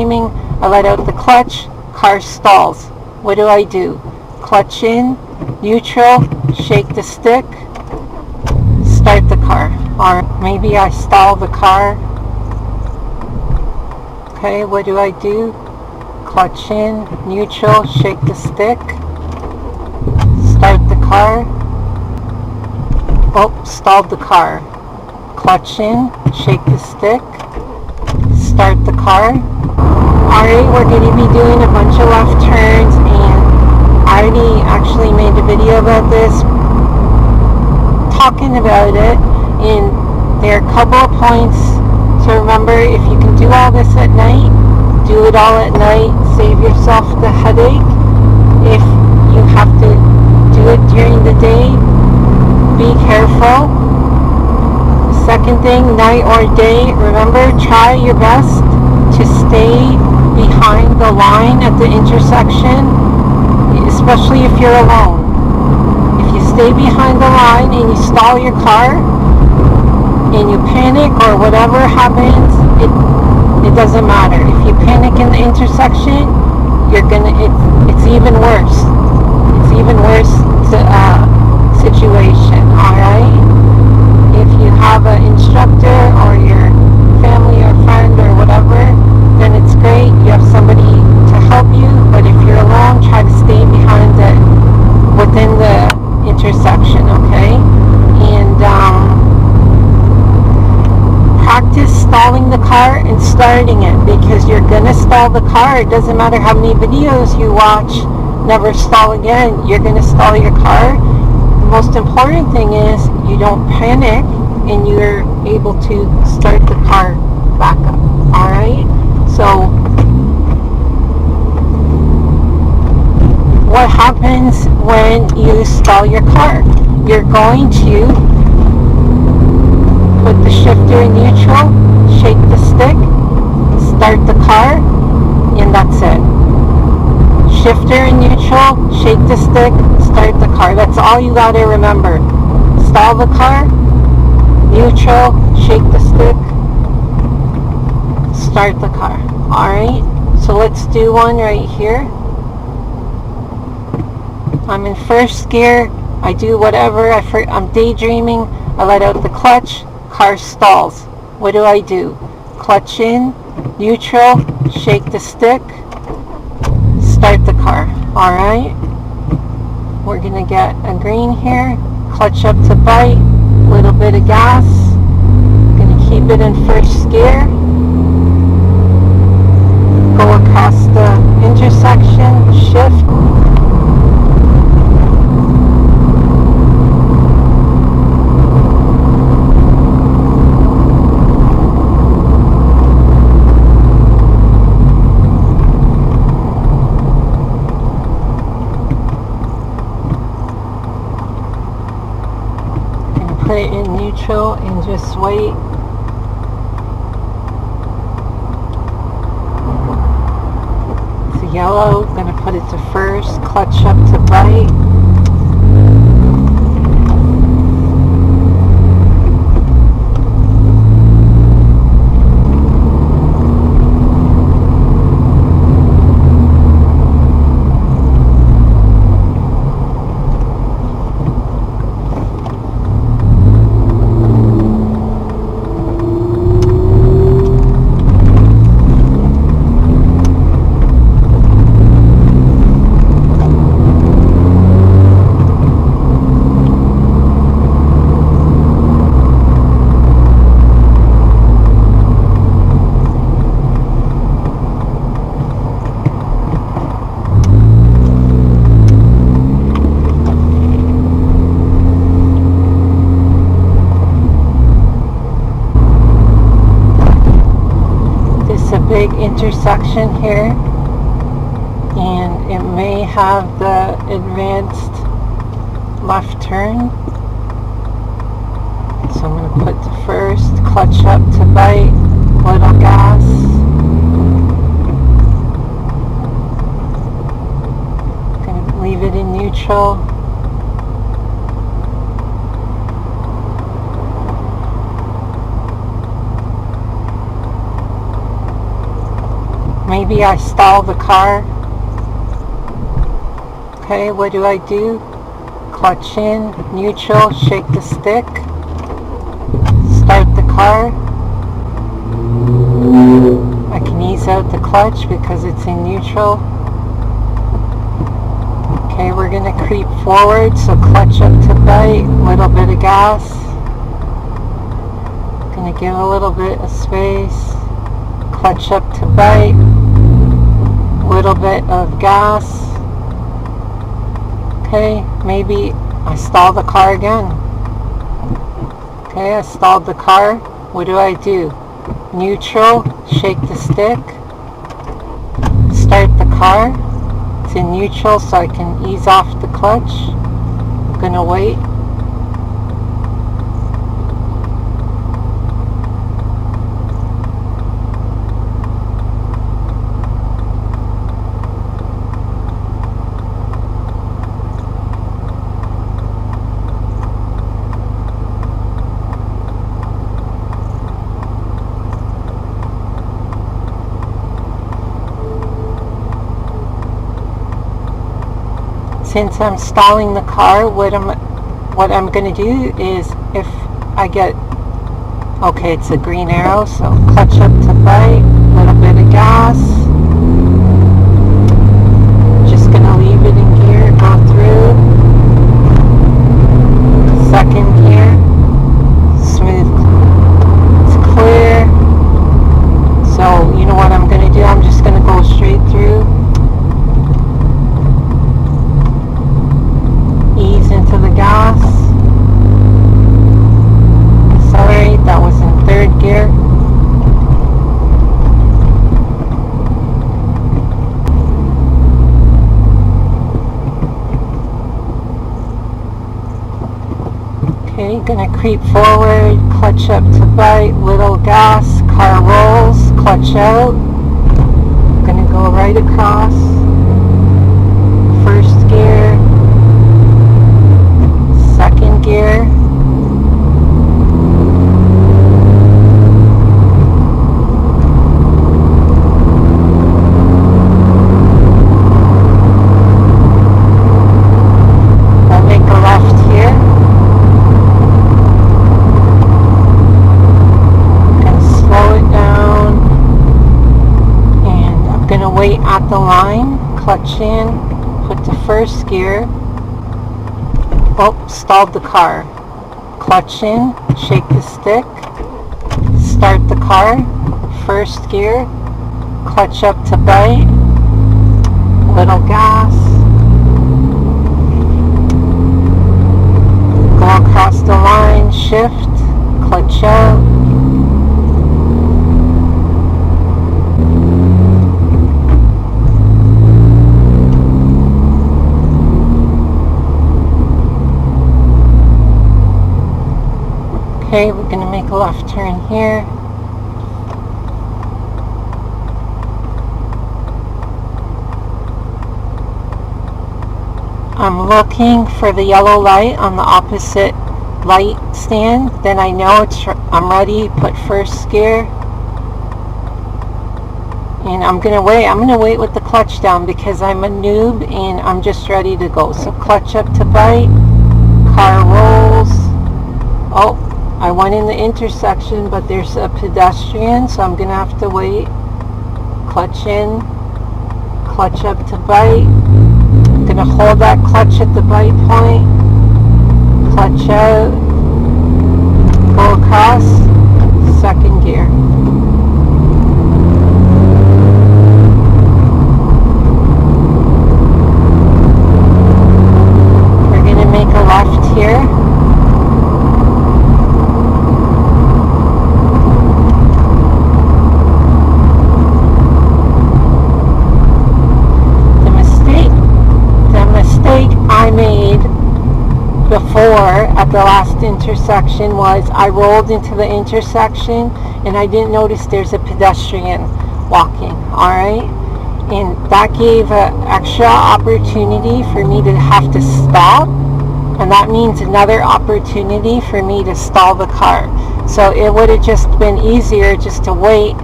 daydreaming, I let out the clutch, car stalls. What do? Clutch in, neutral, shake the stick, start the car. Or maybe I stall the car. Okay, what do? Clutch in, neutral, shake the stick, start the car. Oh, stalled the car. Clutch in, shake the stick, start the car. Alright, we're going to be doing a bunch of left turns, and I already actually made a video about this, talking about it, and there are a couple of points to remember. If you can do all this at night, do it all at night, save yourself the headache. If you have to do it during the day, be careful. Second thing, night or day, remember, try your best to stay behind the line at the intersection, especially if you're alone. If you stay behind the line and you stall your car and you panic or whatever happens, it doesn't matter. If you panic in the intersection, it's even worse. It's even worse situation, alright? If you have an instructor or your family or friend or whatever, then it's great. You have somebody to help you. But if you're alone, try to stay within the intersection, okay? And practice stalling the car and starting it, because you're gonna stall the car. It doesn't matter how many videos you watch. Never stall again. You're gonna stall your car. The most important thing is you don't panic and you're able to start the car back up. Alright? So what happens when you stall your car? You're going to put the shifter in neutral, shake the stick, start the car, and that's it. Shifter in neutral, shake the stick, start the car. That's all you gotta remember. Stall the car, neutral, shake the stick, start the car. Alright, so let's do one right here. I'm in first gear, I do whatever, I'm daydreaming, I let out the clutch, car stalls. What do? Clutch in, neutral, shake the stick, start the car. Alright, we're gonna get a green here, clutch up to bite, little bit of gas, gonna keep it in first gear, go across the intersection, shift, put it in neutral and just wait. It's yellow, gonna put it to first, clutch up to bite. Big intersection here, and it may have the advanced left turn, so I'm going to put the first, clutch up to bite, little gas, going to leave it in neutral. Maybe I stall the car. Okay, what do I do? Clutch in, neutral, shake the stick, start the car. I can ease out the clutch because it's in neutral. Okay, we're going to creep forward, so clutch up to bite, little bit of gas. Going to give a little bit of space, clutch up to bite, little bit of gas. Okay, maybe I stall the car again. Okay, I stalled the car. What do I do? Neutral, shake the stick, start the car. It's in neutral so I can ease off the clutch. I'm gonna wait. Since I'm stalling the car, what I'm going to do is, if I get, okay, it's a green arrow, so clutch up to bite, little bit of gas. Just going to leave it in gear, go through. Second gear, smooth, it's clear. So you know what I'm going to do? I'm just going to go straight through. Ease into the gas. Accelerate. That was in third gear. Okay, gonna creep forward, clutch up to bite, little gas, car rolls, clutch out. Gonna go right across. First gear. Second gear. I'll make a left here. I'm going to slow it down. And I'm going to wait at the line, clutch in, put the first gear. Oh, stalled the car. Clutch in, shake the stick, start the car, first gear, clutch up to bite, little gas, go across the line, shift, clutch out. Okay, we're going to make a left turn here. I'm looking for the yellow light on the opposite light stand. Then I know I'm ready. Put first gear. And I'm going to wait. I'm going to wait with the clutch down because I'm a noob and I'm just ready to go. So clutch up to bite. Car rolls. Oh. I went in the intersection, but there's a pedestrian, so I'm going to have to wait. Clutch in, clutch up to bite. I'm going to hold that clutch at the bite point. Clutch out, go across, second gear. We're going to make a left here. I made before at the last intersection was I rolled into the intersection and I didn't notice there's a pedestrian walking, alright? And that gave an extra opportunity for me to have to stop, and that means another opportunity for me to stall the car. So it would have just been easier just to wait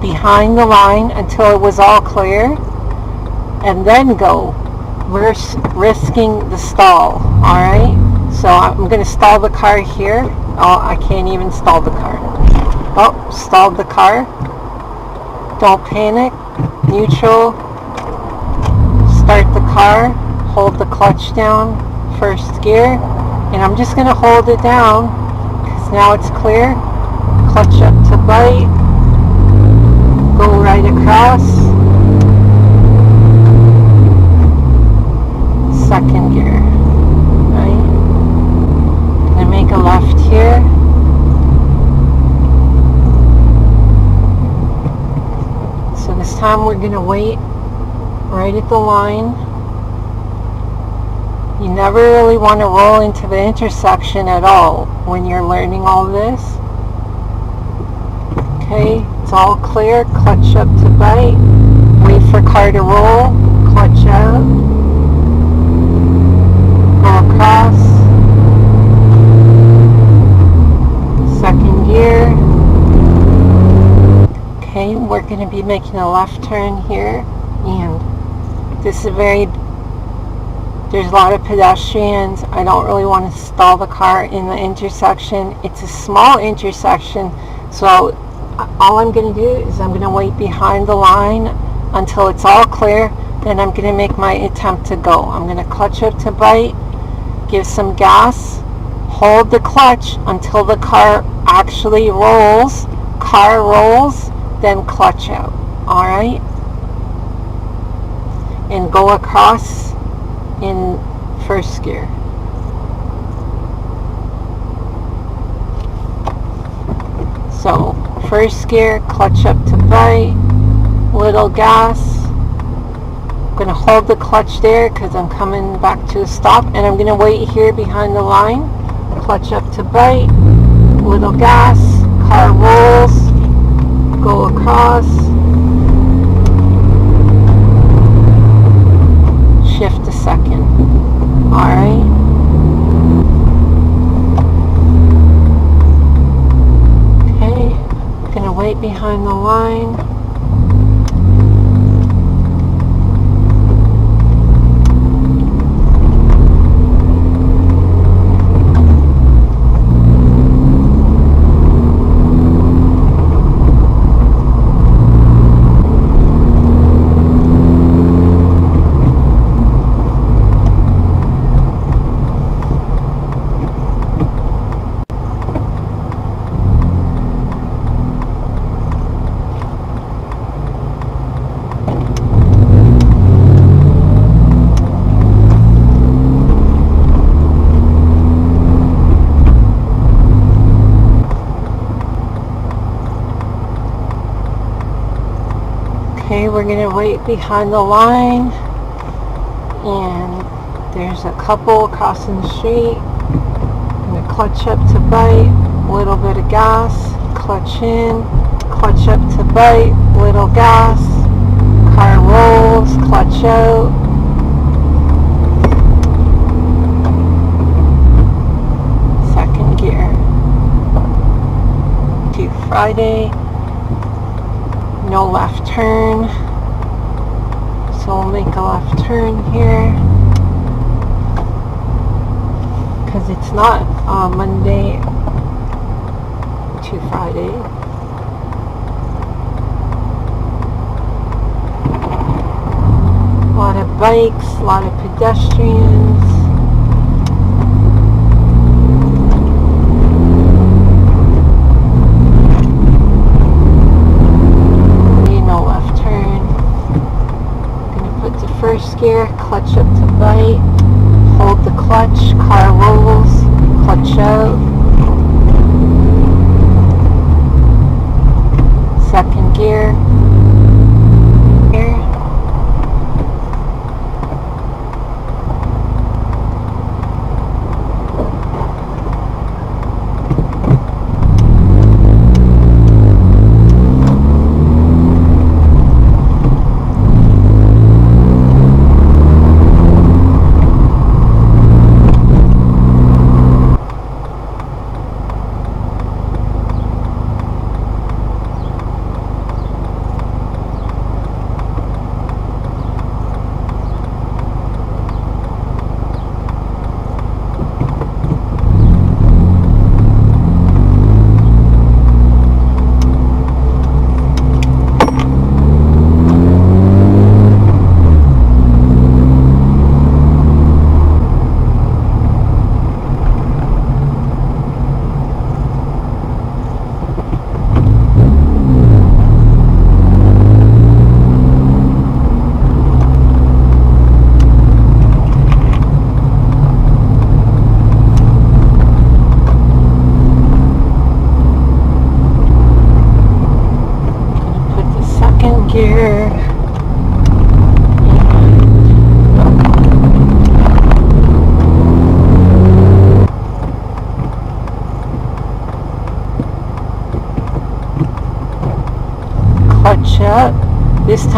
behind the line until it was all clear, and then go. We're risking the stall, alright? So I'm going to stall the car here. Oh, I can't even stall the car. Oh, stalled the car. Don't panic. Neutral. Start the car. Hold the clutch down. First gear. And I'm just going to hold it down because now it's clear. Clutch up to bite. Go right across. Second gear. Right? Gonna make a left here. So this time we're gonna wait right at the line. You never really want to roll into the intersection at all when you're learning all this. Okay, it's all clear. Clutch up to bite. Wait for car to roll. Clutch out. Go across. Second gear. Okay, we're going to be making a left turn here, and this is there's a lot of pedestrians. I don't really want to stall the car in the intersection. It's a small intersection, so all I'm going to do is I'm going to wait behind the line until it's all clear. Then I'm going to make my attempt to go. I'm going to clutch up to bite, give some gas, hold the clutch until the car actually rolls. Car rolls, then clutch out. Alright? And go across in first gear. So, first gear, clutch up to bite, little gas. I'm going to hold the clutch there because I'm coming back to a stop, and I'm going to wait here behind the line. Clutch up to bite, little gas, car rolls, go across, shift to second. Alright? Okay, gonna wait behind the line. Okay, we're going to wait behind the line, and there's a couple crossing the street. I'm going to clutch up to bite, little bit of gas, clutch in, clutch up to bite, little gas, car rolls, clutch out. Second gear. To Friday. No left turn, so we'll make a left turn here because it's not Monday to Friday. A lot of bikes, a lot of pedestrians. First gear, clutch up to bite, hold the clutch, car rolls, clutch out. Second gear.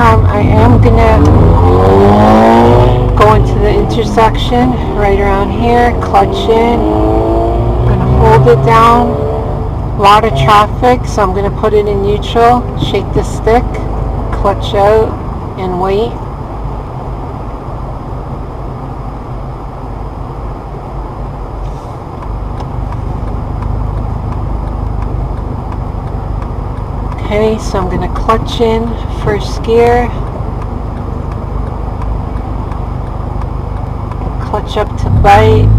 time I am gonna go into the intersection right around here, clutch in, I'm gonna hold it down, a lot of traffic, so I'm gonna put it in neutral, shake the stick, clutch out, and wait. Okay, so I'm going to clutch in first gear, clutch up to bite,